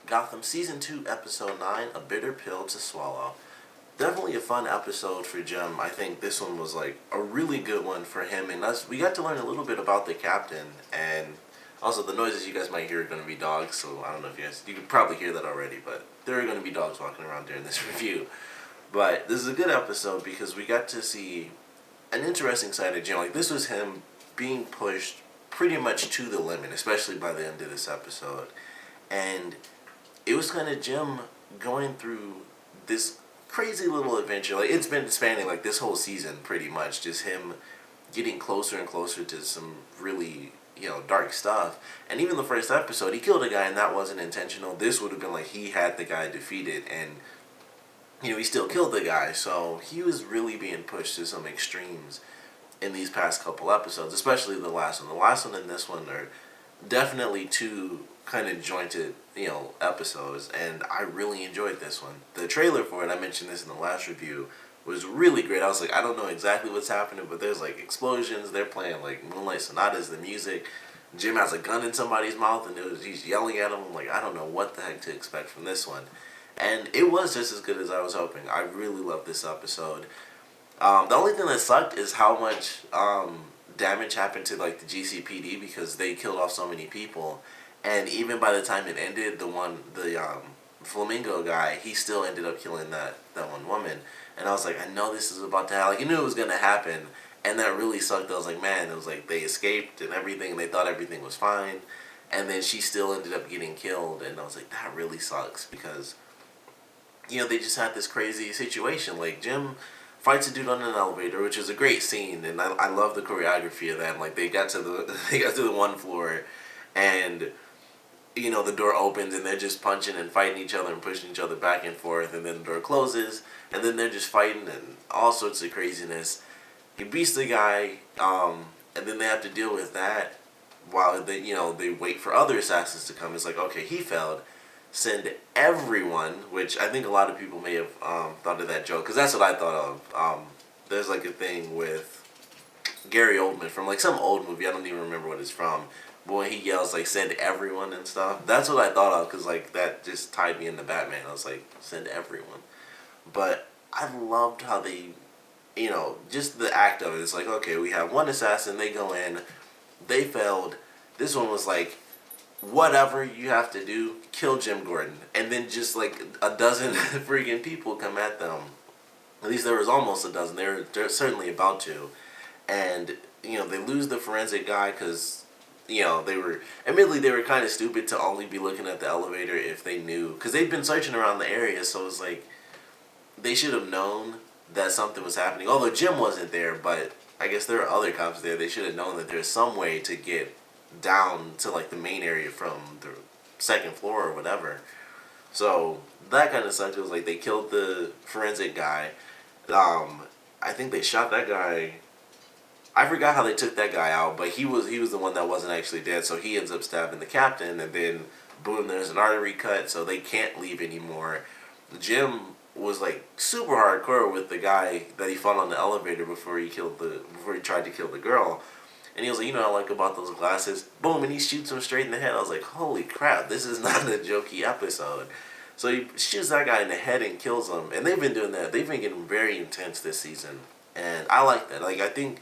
Gotham Season 2, Episode 9, A Bitter Pill to Swallow. Definitely a fun episode for Jim. I think this one was like a really good one for him and us. We got to learn a little bit about the captain, and also the noises you guys might hear are going to be dogs, so I don't know if you could probably hear that already, but there are going to be dogs walking around during this review. But this is a good episode because we got to see an interesting side of Jim. Like, this was him being pushed pretty much to the limit, especially by the end of this episode. And it was kind of Jim going through this crazy little adventure. Like, it's been spanning like this whole season pretty much, just him getting closer and closer to some really, dark stuff. And even the first episode, he killed a guy and that wasn't intentional. This would have been like he had the guy defeated and he still killed the guy. So he was really being pushed to some extremes in these past couple episodes, especially the last one. The last one and this one are definitely two kind of jointed, episodes, and I really enjoyed this one. The trailer for it, I mentioned this in the last review, was really great. I was like, I don't know exactly what's happening, but there's like explosions, they're playing like Moonlight Sonatas, the music. Jim has a gun in somebody's mouth and he's yelling at him. I'm like, I don't know what the heck to expect from this one. And it was just as good as I was hoping. I really loved this episode. The only thing that sucked is how much damage happened to like the GCPD because they killed off so many people, and even by the time it ended, the Flamingo guy, he still ended up killing that one woman, and I was like, I know this is about to happen. Like, I knew it was gonna happen, and that really sucked. I was like, man, it was like they escaped and everything, and they thought everything was fine, and then she still ended up getting killed, and I was like, that really sucks because they just had this crazy situation. Like, Jim fights a dude on an elevator, which is a great scene, and I love the choreography of that. And, like, they got to the one floor, and the door opens, and they're just punching and fighting each other and pushing each other back and forth, and then the door closes, and then they're just fighting and all sorts of craziness. He beats the guy, and then they have to deal with that while they wait for other assassins to come. It's like, okay, he failed. Send everyone, which I think a lot of people may have thought of that joke, because that's what I thought of. There's like a thing with Gary Oldman from like some old movie, I don't even remember what it's from, but when he yells like send everyone and stuff, that's what I thought of, because like that just tied me into Batman. I was like, send everyone. But I loved how they, just the act of it. It's like, okay, we have one assassin, they go in, they failed. This one was like, whatever you have to do, kill Jim Gordon. And then just like a dozen freaking people come at them. At least there was almost a dozen. They're certainly about to. And, they lose the forensic guy because, they were kind of stupid to only be looking at the elevator if they knew. Because they'd been searching around the area, so it was like, they should have known that something was happening. Although Jim wasn't there, but I guess there are other cops there. They should have known that there's some way to get down to like the main area from the second floor or whatever. So that kind of sucked. It was like they killed the forensic guy. I think they shot that guy. I forgot how they took that guy out, but he was the one that wasn't actually dead. So he ends up stabbing the captain, and then boom, there's an artery cut, so they can't leave anymore. Jim was like super hardcore with the guy that he fought on the elevator before he tried to kill the girl. And he was like, I like about those glasses. Boom, and he shoots him straight in the head. I was like, holy crap, this is not a jokey episode. So he shoots that guy in the head and kills him. And they've been doing that. They've been getting very intense this season. And I like that. Like, I think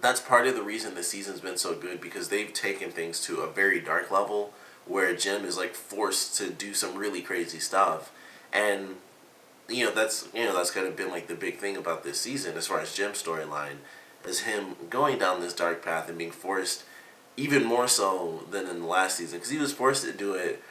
that's part of the reason this season's been so good, because they've taken things to a very dark level where Jim is like forced to do some really crazy stuff. And that's kind of been like the big thing about this season as far as Jim's storyline, is him going down this dark path and being forced even more so than in the last season, because he was forced to do it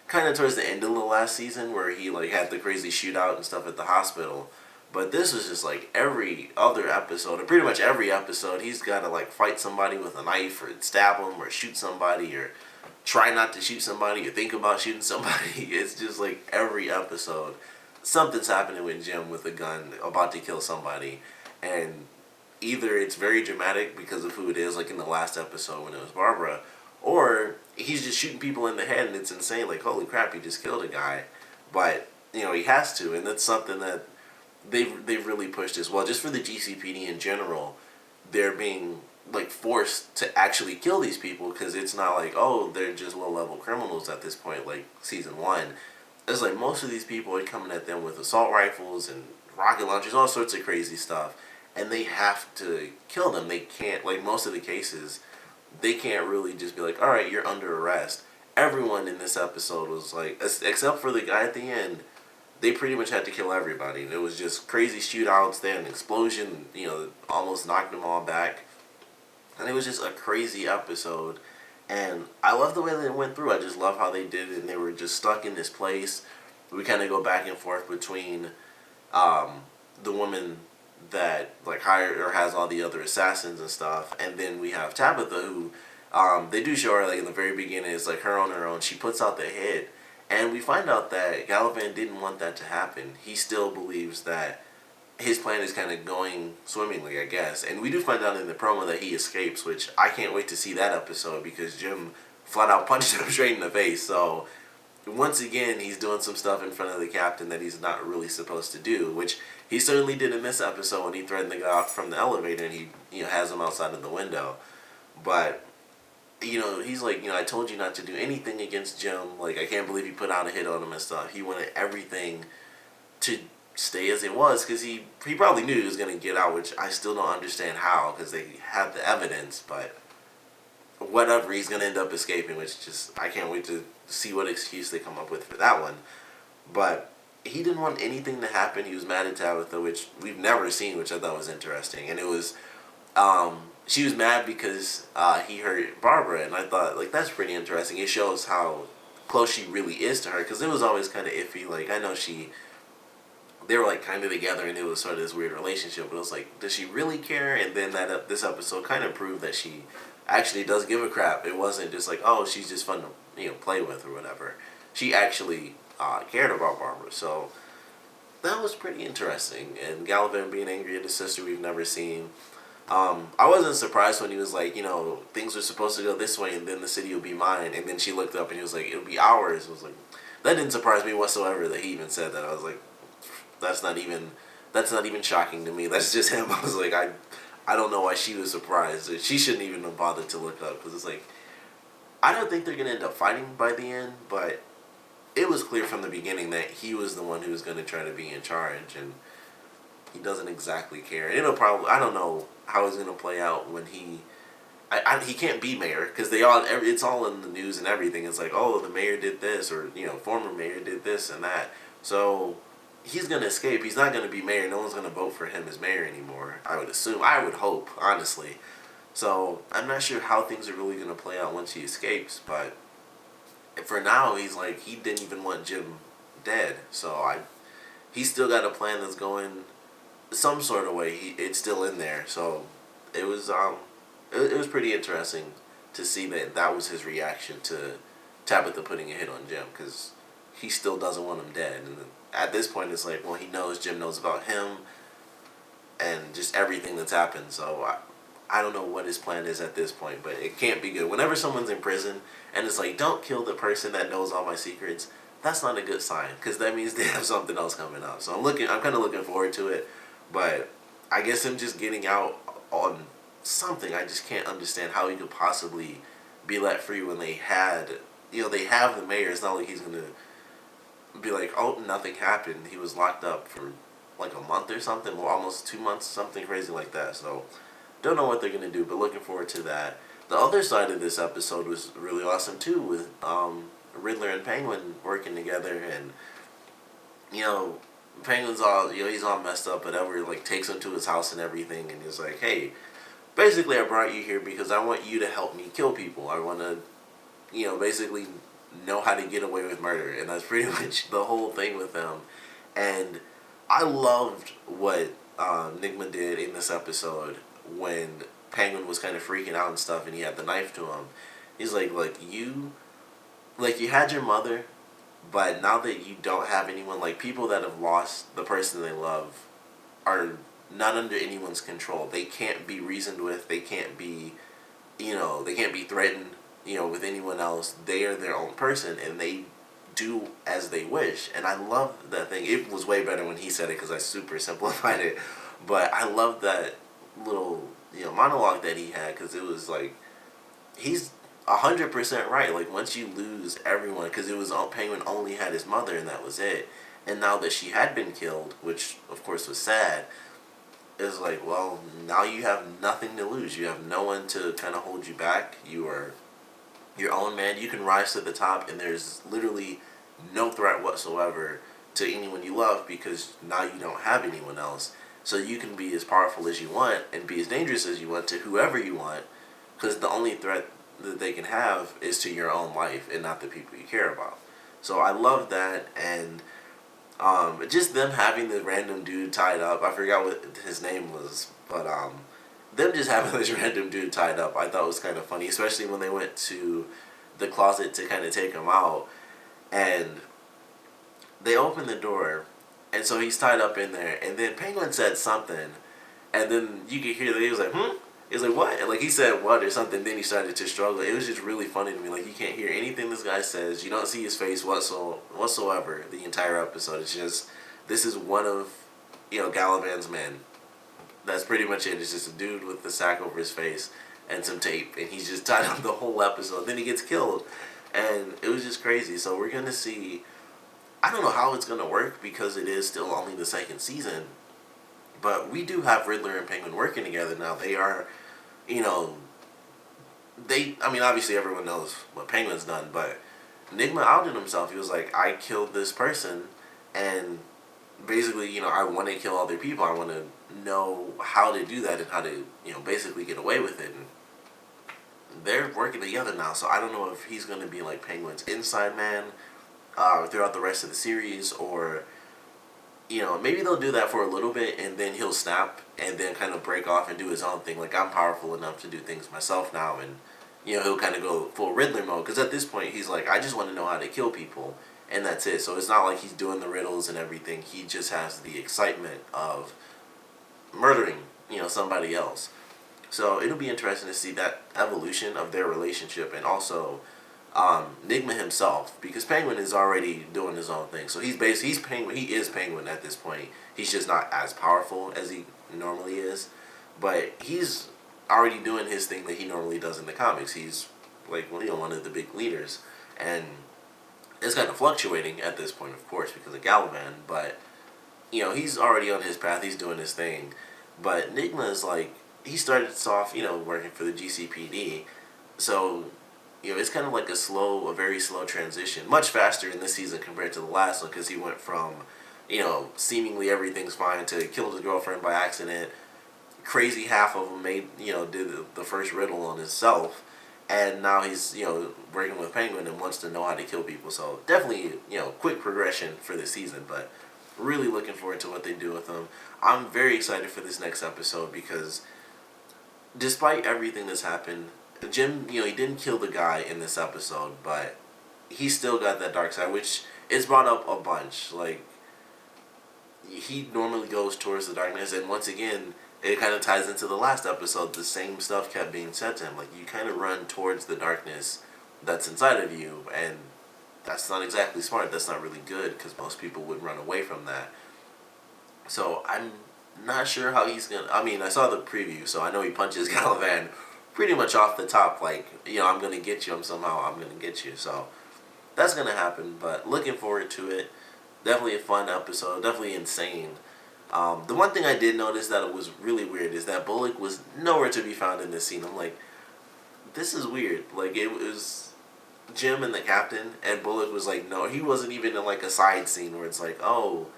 kind of towards the end of the last season where he like had the crazy shootout and stuff at the hospital. But this was just like every other episode, or pretty much every episode, he's got to like fight somebody with a knife or stab them or shoot somebody or try not to shoot somebody or think about shooting somebody. It's just like every episode something's happening with Jim with a gun about to kill somebody, and either it's very dramatic because of who it is, like in the last episode when it was Barbara, or he's just shooting people in the head and it's insane, like holy crap, he just killed a guy. But he has to, and that's something that they've really pushed as well. Just for the GCPD in general, they're being like forced to actually kill these people, because it's not like, oh, they're just low level criminals at this point like season 1. It's like most of these people are coming at them with assault rifles and rocket launchers, all sorts of crazy stuff, and they have to kill them. They can't, like most of the cases, they can't really just be like, all right, you're under arrest. Everyone in this episode was like, except for the guy at the end, they pretty much had to kill everybody. It was just crazy shootouts. They had an explosion, almost knocked them all back. And it was just a crazy episode. And I love the way they went through. I just love how they did it. And they were just stuck in this place. We kind of go back and forth between the woman that like hired or has all the other assassins and stuff. And then we have Tabitha, who they do show her like in the very beginning. It's like her on her own. She puts out the hit. And we find out that Galavan didn't want that to happen. He still believes that his plan is kind of going swimmingly, I guess. And we do find out in the promo that he escapes, which I can't wait to see that episode, because Jim flat out punched him straight in the face. So once again, he's doing some stuff in front of the captain that he's not really supposed to do, which he certainly did in this episode when he threatened the guy out from the elevator and he has him outside of the window. But he's like, I told you not to do anything against Jim. Like, I can't believe he put out a hit on him and stuff. He wanted everything to stay as it was, because he probably knew he was going to get out, which I still don't understand how, because they had the evidence. But whatever, he's going to end up escaping, which just, I can't wait to see what excuse they come up with for that one. But he didn't want anything to happen. He was mad at Tabitha, which we've never seen, which I thought was interesting. And it was, she was mad because he hurt Barbara, and I thought, like, that's pretty interesting. It shows how close she really is to her, because it was always kind of iffy. Like, I know they were like kind of together, and it was sort of this weird relationship, but it was like, does she really care? And then this episode kind of proved that she actually does give a crap. It wasn't just like, oh, she's just fun to play with or whatever. She actually cared about Barbara, so that was pretty interesting. And Galavan being angry at his sister we've never seen. I wasn't surprised when he was like, things were supposed to go this way and then the city will be mine. And then she looked up and he was like, it'll be ours. It was like, that didn't surprise me whatsoever that he even said that. I was like, that's not even shocking to me. That's just him. I was like, I don't know why she was surprised. She shouldn't even have bothered to look up, because it's like, I don't think they're going to end up fighting by the end, but it was clear from the beginning that he was the one who was going to try to be in charge, and he doesn't exactly care. It'll probably, I don't know how it's going to play out when he can't be mayor, because it's all in the news and everything. It's like, oh, the mayor did this, or former mayor did this and that. So he's going to escape. He's not going to be mayor. No one's going to vote for him as mayor anymore, I would assume. I would hope, honestly. So I'm not sure how things are really going to play out once he escapes, but for now, he's like, he didn't even want Jim dead. So he's still got a plan that's going some sort of way. It's still in there. So it was it was pretty interesting to see that was his reaction to Tabitha putting a hit on Jim, because he still doesn't want him dead. And at this point, it's like, well, Jim knows about him and just everything that's happened. So I don't know what his plan is at this point, but it can't be good. Whenever someone's in prison and it's like, don't kill the person that knows all my secrets, that's not a good sign, because that means they have something else coming up. So I'm kind of looking forward to it, but I guess him just getting out on something, I just can't understand how he could possibly be let free when they have the mayor. It's not like he's going to be like, oh, nothing happened. He was locked up for like a month or something, or almost 2 months, something crazy like that. So don't know what they're going to do, but looking forward to that. The other side of this episode was really awesome too, with Riddler and Penguin working together, and Penguin's all, he's all messed up, but Edward like takes him to his house and everything, and he's like, hey, basically I brought you here because I want you to help me kill people. I want to, basically know how to get away with murder, and that's pretty much the whole thing with them. And I loved what Nigma did in this episode when Penguin was kind of freaking out and stuff, and he had the knife to him. He's like, you had your mother, but now that you don't have anyone, like, people that have lost the person they love are not under anyone's control. They can't be reasoned with. They can't be, they can't be threatened, with anyone else. They are their own person, and they do as they wish. And I love that thing. It was way better when he said it, because I super simplified it. But I love that little monologue that he had, because it was like he's 100% right. Like once you lose everyone, because it was Penguin only had his mother and that was it, and now that she had been killed, which of course was sad, it's like, well, now you have nothing to lose. You have no one to kind of hold you back. You are your own man. You can rise to the top, and there's literally no threat whatsoever to anyone you love, because now you don't have anyone else. So you can be as powerful as you want and be as dangerous as you want to whoever you want, because the only threat that they can have is to your own life and not the people you care about. So I love that, and just them having the random dude tied up. I forgot what his name was, but them just having this random dude tied up, I thought was kind of funny, especially when they went to the closet to kind of take him out, and they opened the door, and so he's tied up in there, and then Penguin said something, and then you could hear that he was like, hmm? He was like, what? And like he said what or something, then he started to struggle. It was just really funny to me. Like you can't hear anything this guy says. You don't see his face whatsoever the entire episode. It's just, this is one of, Galavan's men. That's pretty much it. It's just a dude with the sack over his face and some tape, and he's just tied up the whole episode. Then he gets killed, and it was just crazy. So we're going to see, I don't know how it's going to work because it is still only the second season, but we do have Riddler and Penguin working together now. They are, obviously everyone knows what Penguin's done, but Nigma outed himself. He was like, I killed this person, and basically, I want to kill other people. I want to know how to do that and how to, basically get away with it. And they're working together now, so I don't know if he's going to be like Penguin's inside man throughout the rest of the series, or maybe they'll do that for a little bit and then he'll snap and then kind of break off and do his own thing. Like, I'm powerful enough to do things myself now, and he'll kind of go full Riddler mode, because at this point he's like, I just want to know how to kill people, and that's it. So it's not like he's doing the riddles and everything. He just has the excitement of murdering somebody else. So it'll be interesting to see that evolution of their relationship, and also Nigma himself, because Penguin is already doing his own thing. So he's Penguin. He is Penguin at this point. He's just not as powerful as he normally is, but he's already doing his thing that he normally does in the comics. He's like one of the big leaders, and it's kind of fluctuating at this point, of course, because of Galavan. But he's already on his path. He's doing his thing. But Nigma is like, he started off working for the GCPD, so it's kind of like a very slow transition. Much faster in this season compared to the last one, because he went from, seemingly everything's fine to killed his girlfriend by accident. Crazy half of them did the first riddle on himself, and now he's, working with Penguin and wants to know how to kill people. So definitely, quick progression for this season, but really looking forward to what they do with him. I'm very excited for this next episode, because despite everything that's happened, Jim, he didn't kill the guy in this episode, but he still got that dark side, which is brought up a bunch. Like, he normally goes towards the darkness, and once again, it kind of ties into the last episode. The same stuff kept being said to him. Like, you kind of run towards the darkness that's inside of you, and that's not exactly smart. That's not really good, because most people would run away from that. So I'm not sure how he's going to... I saw the preview, so I know he punches Galavan pretty much off the top, like, I'm going to get you, I'm going to get you. So that's going to happen, but looking forward to it. Definitely a fun episode, definitely insane. The one thing I did notice that was really weird is that Bullock was nowhere to be found in this scene. I'm like, this is weird. Like, it was Jim and the captain, and Bullock was like, no, he wasn't even in like a side scene where it's like, oh,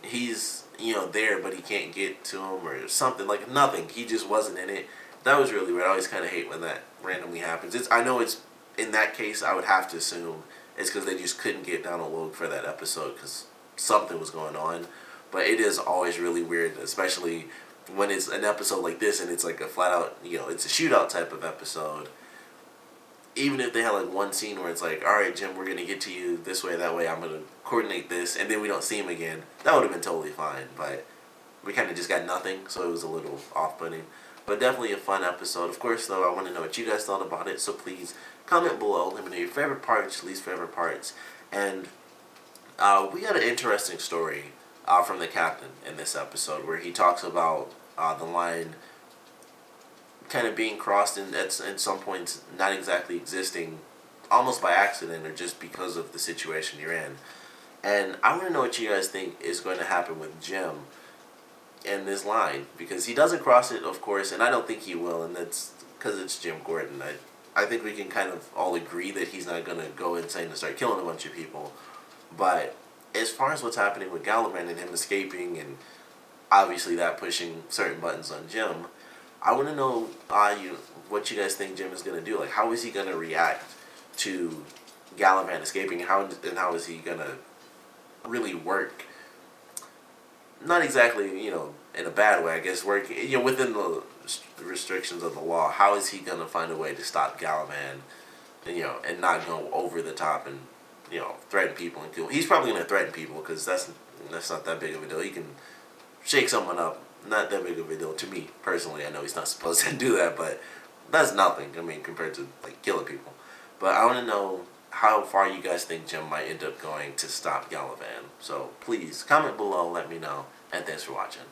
he's, there, but he can't get to him or something. Like, nothing. He just wasn't in it. That was really weird. I always kind of hate when that randomly happens. I know it's, in that case, I would have to assume it's because they just couldn't get Donald Logue for that episode because something was going on. But it is always really weird, especially when it's an episode like this and it's like a flat out, it's a shootout type of episode. Even if they had like one scene where it's like, all right, Jim, we're going to get to you this way, that way, I'm going to coordinate this, and then we don't see him again, that would have been totally fine. But we kind of just got nothing, so it was a little off-putting. But definitely a fun episode. Of course, though, I want to know what you guys thought about it, so please comment below. Let me know your favorite parts, least favorite parts. And we had an interesting story from the captain in this episode where he talks about the line, kind of being crossed and at some points not exactly existing almost by accident or just because of the situation you're in. And I want to know what you guys think is going to happen with Jim in this line, because he doesn't cross it, of course, and I don't think he will, and that's because it's Jim Gordon. I think we can kind of all agree that he's not going to go insane and start killing a bunch of people. But as far as what's happening with Galavan and him escaping and obviously that pushing certain buttons on Jim, I want to know what you guys think Jim is going to do. Like, how is he going to react to Galavan escaping? How is he going to really work? Not exactly, in a bad way, I guess, working, within the restrictions of the law. How is he going to find a way to stop Galavan, and not go over the top and, threaten people and kill? He's probably going to threaten people because that's not that big of a deal. He can shake someone up. Not that big of a deal to me, personally. I know he's not supposed to do that, but that's nothing, compared to, killing people. But I want to know how far you guys think Jim might end up going to stop Galavan. So please comment below, let me know, and thanks for watching.